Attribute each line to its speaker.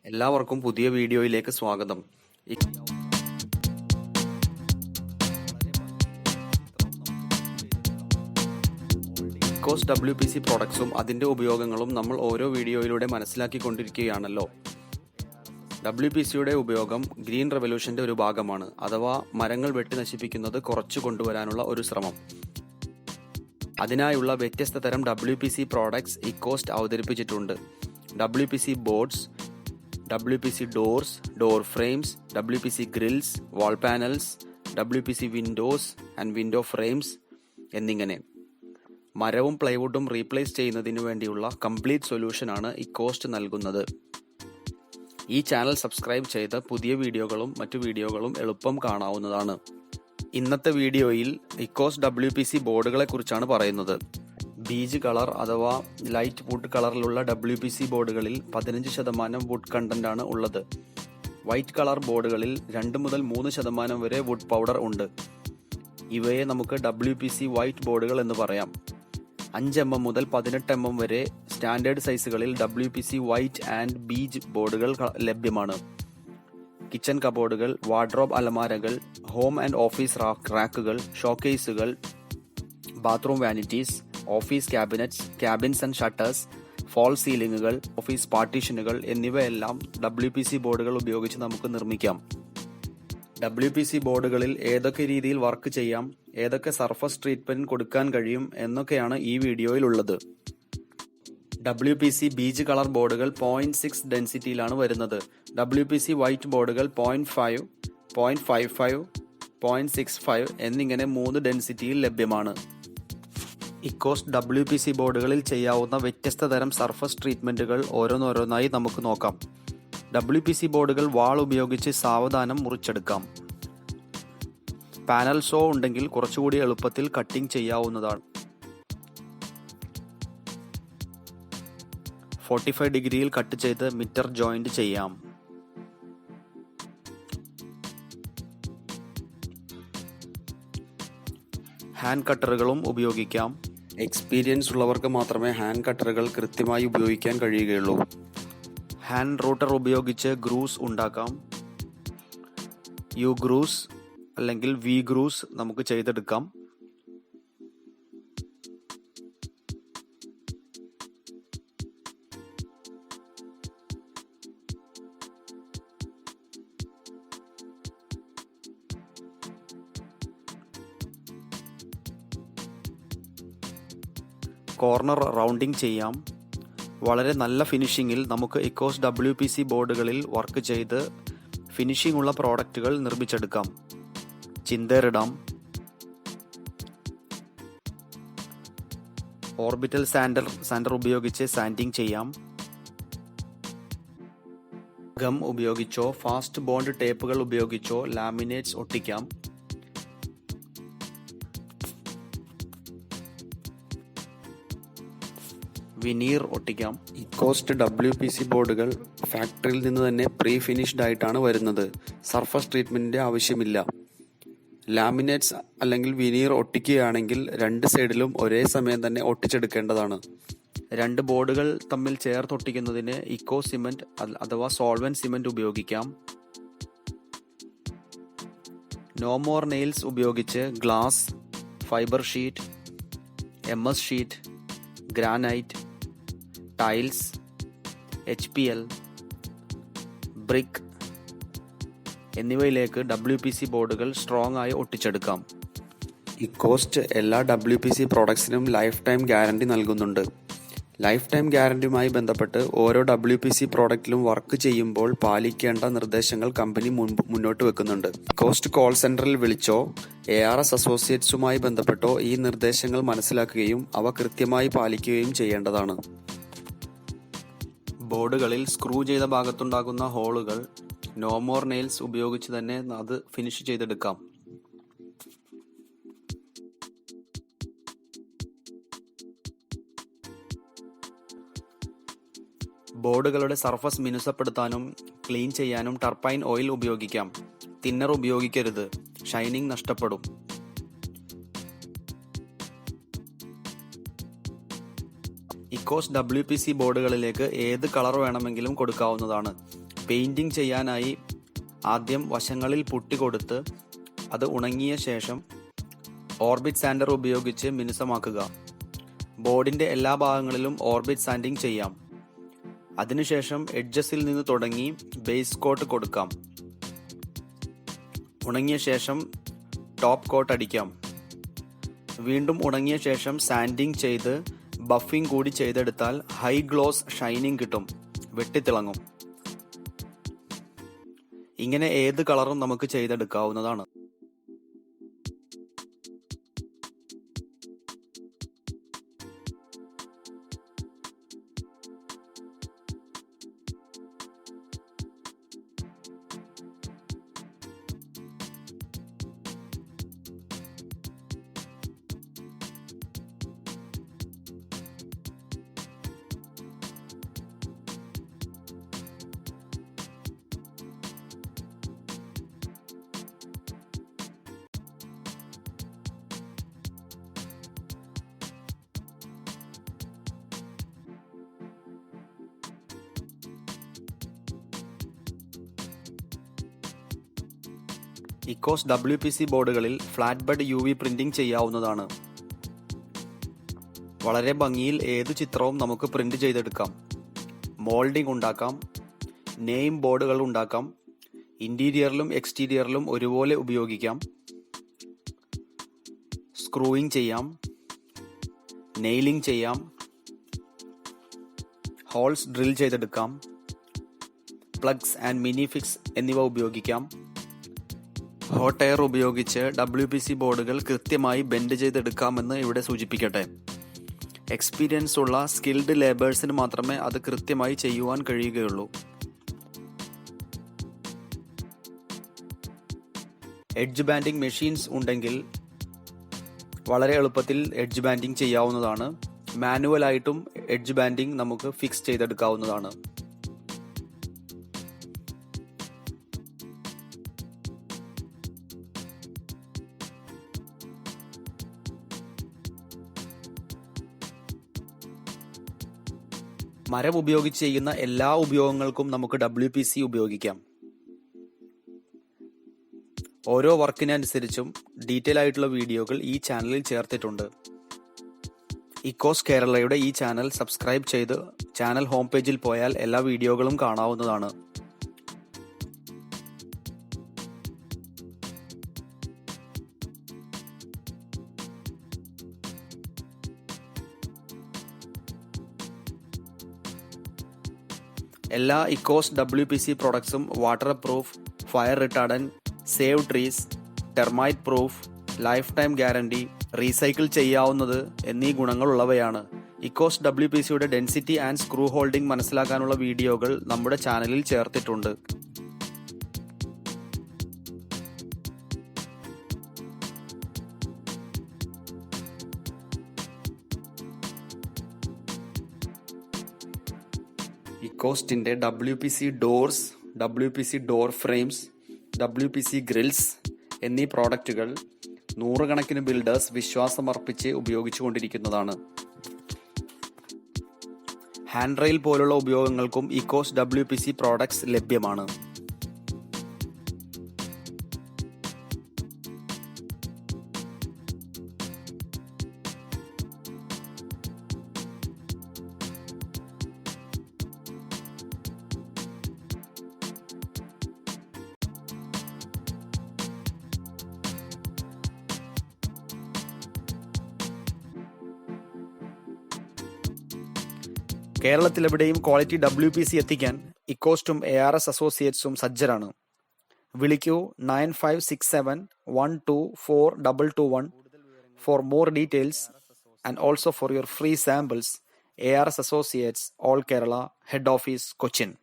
Speaker 1: എല്ലാവർക്കും പുതിയ വീഡിയോയിലേക്ക് സ്വാഗതം. ഇക്കോസ് WPC പ്രോഡക്ട്സും അതിൻ്റെ ഉപയോഗങ്ങളും നമ്മൾ ഓരോ വീഡിയോയിലൂടെ മനസ്സിലാക്കിക്കൊണ്ടിരിക്കുകയാണല്ലോ. WPCയുടെ ഉപയോഗം ഗ്രീൻ റെവല്യൂഷന്റെ ഒരു ഭാഗമാണ്, അഥവാ മരങ്ങൾ വെട്ടി നശിപ്പിക്കുന്നത് കുറച്ചു കൊണ്ടുവരാനുള്ള ഒരു ശ്രമം. അതിനായുള്ള വ്യത്യസ്ത തരം WPC പ്രോഡക്ട്സ് ഇക്കോസ്റ്റ് അവതരിപ്പിച്ചിട്ടുണ്ട്. WPC Boards, WPC Doors, Door Frames, WPC Grills, Wall Panels, WPC Windows and Window Frames എന്നിങ്ങനെ മരവും പ്ലൈവുഡും റീപ്ലേസ് ചെയ്യുന്നതിനു വേണ്ടിയുള്ള കംപ്ലീറ്റ് സൊല്യൂഷനാണ് ഇക്കോസ്റ്റ് നൽകുന്നത്. ഈ ചാനൽ സബ്സ്ക്രൈബ് ചെയ്ത് പുതിയ വീഡിയോകളും മറ്റു വീഡിയോകളും എളുപ്പം കാണാവുന്നതാണ്. ഇന്നത്തെ വീഡിയോയിൽ ഇക്കോസ്റ്റ് WPC ബോർഡുകളെ കുറിച്ചാണ് പറയുന്നത്. ബീജ് കളർ അഥവാ ലൈറ്റ് വുഡ് കളറിലുള്ള WPC ബോർഡുകളിൽ 15% വുഡ് കണ്ടന്റ് ആണ് ഉള്ളത്. വൈറ്റ് കളർ ബോർഡുകളിൽ 2 മുതൽ 3% വരെ വുഡ് പൗഡർ ഉണ്ട്. ഇവയെ നമുക്ക് WPC വൈറ്റ് ബോർഡുകൾ എന്ന് പറയാം. 5 mm മുതൽ 18 mm വരെ സ്റ്റാൻഡേർഡ് സൈസുകളിൽ WPC വൈറ്റ് ആൻഡ് ബീജ് ബോർഡുകൾ ലഭ്യമാണ്. കിച്ചൺ കബോർഡുകൾ, വാർഡ്രോബ് അലമാരകൾ, ഹോം ആൻഡ് ഓഫീസ് റാക്കുകൾ, ഷോക്കേസുകൾ, bathroom vanities, office cabins and shutters, false സീലിംഗുകൾ, ഓഫീസ് പാർട്ടീഷനുകൾ എന്നിവയെല്ലാം WPC ബോർഡുകൾ ഉപയോഗിച്ച് നമുക്ക് നിർമ്മിക്കാം. WPC ബോർഡുകളിൽ ഏതൊക്കെ രീതിയിൽ വർക്ക് ചെയ്യാം, ഏതൊക്കെ സർഫസ് ട്രീറ്റ്മെന്റ് കൊടുക്കാൻ കഴിയും എന്നൊക്കെയാണ് ഈ വീഡിയോയിൽ ഉള്ളത്. WPC ബീജ് കളർ ബോർഡുകൾ 0.6 ഡെൻസിറ്റിയിലാണ് വരുന്നത്. WPC വൈറ്റ് ബോർഡുകൾ 0.5, 0.55, 0.65 എന്നിങ്ങനെ 3 ഡെൻസിറ്റിയിൽ ലഭ്യമാണ്. ഇക്കോസ്റ്റ് WPC ബോർഡുകളിൽ ചെയ്യാവുന്ന വ്യത്യസ്ത തരം സർഫസ് ട്രീറ്റ്മെന്റുകൾ ഓരോന്നോരോന്നായി നമുക്ക് നോക്കാം. WPC ബോർഡുകൾ വാൾ ഉപയോഗിച്ച് സാവധാനം മുറിച്ചെടുക്കാം. പാനൽ സോ ഉണ്ടെങ്കിൽ കുറച്ചുകൂടി എളുപ്പത്തിൽ കട്ടിംഗ് ചെയ്യാവുന്നതാണ്. 45 ഡിഗ്രിയിൽ കട്ട് ചെയ്ത് മിറ്റർ ജോയിന്റ് ചെയ്യാം. ഹാൻഡ് കട്ടറുകളും ഉപയോഗിക്കാം. എക്സ്പീരിയൻസ് ഉള്ളവർക്ക് മാത്രമേ ഹാൻഡ് കട്ടറുകൾ കൃത്യമായി ഉപയോഗിക്കാൻ കഴിയുകയുള്ളൂ. ഹാൻഡ് റൂട്ടർ ഉപയോഗിച്ച് ഗ്രൂസ് ഉണ്ടാക്കാം. ഗ്രൂസ് അല്ലെങ്കിൽ ഗ്രൂസ് നമുക്ക് ചെയ്തെടുക്കാം. കോർണർ റൗണ്ടിംഗ് ചെയ്യാം. വളരെ നല്ല ഫിനിഷിങ്ങിൽ നമുക്ക് ഇക്കോസ്റ്റ് WPC ബോർഡുകളിൽ വർക്ക് ചെയ്ത് ഫിനിഷിംഗ് ഉള്ള പ്രോഡക്റ്റുകൾ നിർമ്മിച്ചെടുക്കാം. ചിന്തേറിടാം. ഓർബിറ്റൽ സാൻഡർ ഉപയോഗിച്ച് സാൻഡിങ് ചെയ്യാം. ഗം ഉപയോഗിച്ചോ ഫാസ്റ്റ് ബോണ്ട് ടേപ്പുകൾ ഉപയോഗിച്ചോ ലാമിനേറ്റ്സ് ഒട്ടിക്കാം. വിനീർ ഒട്ടിക്കാം. ഇക്കോസ്റ്റ് WPC ബോർഡുകൾ ഫാക്ടറിയിൽ നിന്ന് തന്നെ പ്രീ ഫിനിഷ്ഡ് ആയിട്ടാണ് വരുന്നത്. സർഫസ് ട്രീറ്റ്മെന്റിന്റെ ആവശ്യമില്ല. ലാമിനേറ്റ്സ് അല്ലെങ്കിൽ വിനീർ ഒട്ടിക്കുകയാണെങ്കിൽ 2 സൈഡിലും ഒരേ സമയം തന്നെ ഒട്ടിച്ചെടുക്കേണ്ടതാണ്. 2 ബോർഡുകൾ തമ്മിൽ ചേർത്തൊട്ടിക്കുന്നതിന് ഇക്കോ സിമെന്റ് അഥവാ സോൾവെന്റ് സിമെന്റ് ഉപയോഗിക്കാം. നോ മോർ നെയിൽസ് ഉപയോഗിച്ച് glass, fibre sheet, MS sheet, granite, tiles, HPL, brick എന്നിവയിലേക്ക് WPC ബോർഡുകൾ സ്ട്രോങ് ആയി ഒട്ടിച്ചെടുക്കാം. ഇക്കോസ്റ്റ് എല്ലാ WPC പ്രോഡക്ട്സിനും ലൈഫ് ടൈം ഗ്യാരണ്ടി നൽകുന്നുണ്ട്. ലൈഫ് ടൈം ഗ്യാരണ്ടിയുമായി ബന്ധപ്പെട്ട് ഓരോ WPC പ്രോഡക്റ്റിലും വർക്ക് ചെയ്യുമ്പോൾ പാലിക്കേണ്ട നിർദ്ദേശങ്ങൾ കമ്പനി മുന്നോട്ട് വെക്കുന്നുണ്ട്. ഇക്കോസ്റ്റ് കോൾ സെന്ററിൽ വിളിച്ചോ ARS അസോസിയേറ്റ്സുമായി ബന്ധപ്പെട്ടോ ഈ നിർദ്ദേശങ്ങൾ മനസ്സിലാക്കുകയും അവ കൃത്യമായി പാലിക്കുകയും ചെയ്യേണ്ടതാണ്. ബോർഡുകളിൽ സ്ക്രൂ ചെയ്ത ഭാഗത്തുണ്ടാകുന്ന ഹോളുകൾ നോ മോർ നെയിൽസ് ഉപയോഗിച്ച് തന്നെ അത് ഫിനിഷ് ചെയ്തെടുക്കാം. ബോർഡുകളുടെ സർഫസ് മിനുസപ്പെടുത്താനും ക്ലീൻ ചെയ്യാനും ടർപ്പൈൻ ഓയിൽ ഉപയോഗിക്കാം. തിന്നർ ഉപയോഗിക്കരുത്, ഷൈനിങ് നഷ്ടപ്പെടും. ഇക്കോസ്റ്റ് WPC ബോർഡുകളിലേക്ക് ഏത് കളർ വേണമെങ്കിലും കൊടുക്കാവുന്നതാണ്. പെയിൻറ്റിങ് ചെയ്യാനായി ആദ്യം വശങ്ങളിൽ പുട്ടി കൊടുത്ത് അത് ഉണങ്ങിയ ശേഷം ഓർബിറ്റ് സാൻഡർ ഉപയോഗിച്ച് മിനുസമാക്കുക. ബോർഡിൻ്റെ എല്ലാ ഭാഗങ്ങളിലും ഓർബിറ്റ് സാൻഡിങ് ചെയ്യാം. അതിനുശേഷം എഡ്ജസിൽ നിന്ന് തുടങ്ങി ബേസ് കോട്ട് കൊടുക്കാം. ഉണങ്ങിയ ശേഷം ടോപ്പ് കോട്ട് അടിക്കാം. വീണ്ടും ഉണങ്ങിയ ശേഷം സാൻഡിങ് ചെയ്ത് ബഫിംഗ് കൂടി ചെയ്തെടുത്താൽ ഹൈ ഗ്ലോസ് ഷൈനിങ് കിട്ടും, വെട്ടിത്തിളങ്ങും. ഇങ്ങനെ ഏത് കളറും നമുക്ക് ചെയ്തെടുക്കാവുന്നതാണ്. ഇക്കോസ് WPC ബോർഡുകളിൽ ഫ്ലാറ്റ് ബെഡ് UV പ്രിന്റിംഗ് ചെയ്യാവുന്നതാണ്. വളരെ ഭംഗിയിൽ ഏതു ചിത്രവും നമുക്ക് പ്രിന്റ് ചെയ്തെടുക്കാം. മോൾഡിംഗ് ഉണ്ടാക്കാം, നെയിം ബോർഡുകൾ ഉണ്ടാക്കാം, ഇന്റീരിയറിലും എക്സ്റ്റീരിയറിലും ഒരുപോലെ ഉപയോഗിക്കാം, സ്ക്രൂയിങ് ചെയ്യാം, നെയിലിംഗ് ചെയ്യാം, ഹോൾസ് ഡ്രിൽ ചെയ്തെടുക്കാം, പ്ലഗ്സ് ആൻഡ് മിനി ഫിക്സ് എന്നിവ ഉപയോഗിക്കാം. ഹോട്ട് എയർ ഉപയോഗിച്ച് WPC ബോർഡുകൾ കൃത്യമായി ബെൻഡ് ചെയ്തെടുക്കാമെന്ന് ഇവിടെ സൂചിപ്പിക്കട്ടെ. എക്സ്പീരിയൻസ് ഉള്ള സ്കിൽഡ് ലേബേഴ്സിന് മാത്രമേ അത് കൃത്യമായി ചെയ്യുവാൻ കഴിയുകയുള്ളൂ. എഡ്ജ് ബാൻഡിംഗ് മെഷീൻസ് ഉണ്ടെങ്കിൽ വളരെ എളുപ്പത്തിൽ എഡ്ജ് ബാൻഡിംഗ് ചെയ്യാവുന്നതാണ്. മാനുവലായിട്ടും എഡ്ജ് ബാൻഡിംഗ് നമുക്ക് ഫിക്സ് ചെയ്തെടുക്കാവുന്നതാണ്. മരം ഉപയോഗിച്ച് ചെയ്യുന്ന എല്ലാ ഉപയോഗങ്ങൾക്കും നമുക്ക് WPC ഉപയോഗിക്കാം. ഓരോ വർക്കിനനുസരിച്ചും ഡീറ്റെയിൽ ആയിട്ടുള്ള വീഡിയോകൾ ഈ ചാനലിൽ ചേർത്തിട്ടുണ്ട്. ഇക്കോസ് കേരളയുടെ ഈ ചാനൽ സബ്സ്ക്രൈബ് ചെയ്ത് ചാനൽ ഹോം പേജിൽ പോയാൽ എല്ലാ വീഡിയോകളും കാണാവുന്നതാണ്. എല്ലാ ഇക്കോസ് WPC പ്രോഡക്ട്സും waterproof, fire retardant, save trees, termite proof, lifetime guarantee, recycle ചെയ്യാവുന്നത് എന്നീ ഗുണങ്ങളുള്ളവയാണ്. ഇക്കോസ് WPCയുടെ ഡെൻസിറ്റി ആൻഡ് സ്ക്രൂ ഹോൾഡിംഗ് മനസ്സിലാക്കാനുള്ള വീഡിയോകൾ നമ്മുടെ ചാനലിൽ ചേർത്തിട്ടുണ്ട്. ഇക്കോസ്റ്റിൻ്റെ WPC Doors, WPC Door Frames, WPC Grills എന്നീ പ്രോഡക്റ്റുകൾ നൂറുകണക്കിന് ബിൽഡേഴ്സ് വിശ്വാസമർപ്പിച്ച് ഉപയോഗിച്ചുകൊണ്ടിരിക്കുന്നതാണ്. ഹാൻഡ് റെയിൽ പോലുള്ള ഉപയോഗങ്ങൾക്കും ഇക്കോസ് WPC പ്രോഡക്ട്സ് ലഭ്യമാണ്. കേരളത്തിലെവിടെയും ക്വാളിറ്റി WPC എത്തിക്കാൻ ഇക്കോസ്റ്റും ARS അസോസിയേറ്റ്സും സജ്ജരാണ്. വിളിക്കൂ 9567124221 for more details and also for your free samples. ARS Associates, All Kerala, Head Office, Cochin.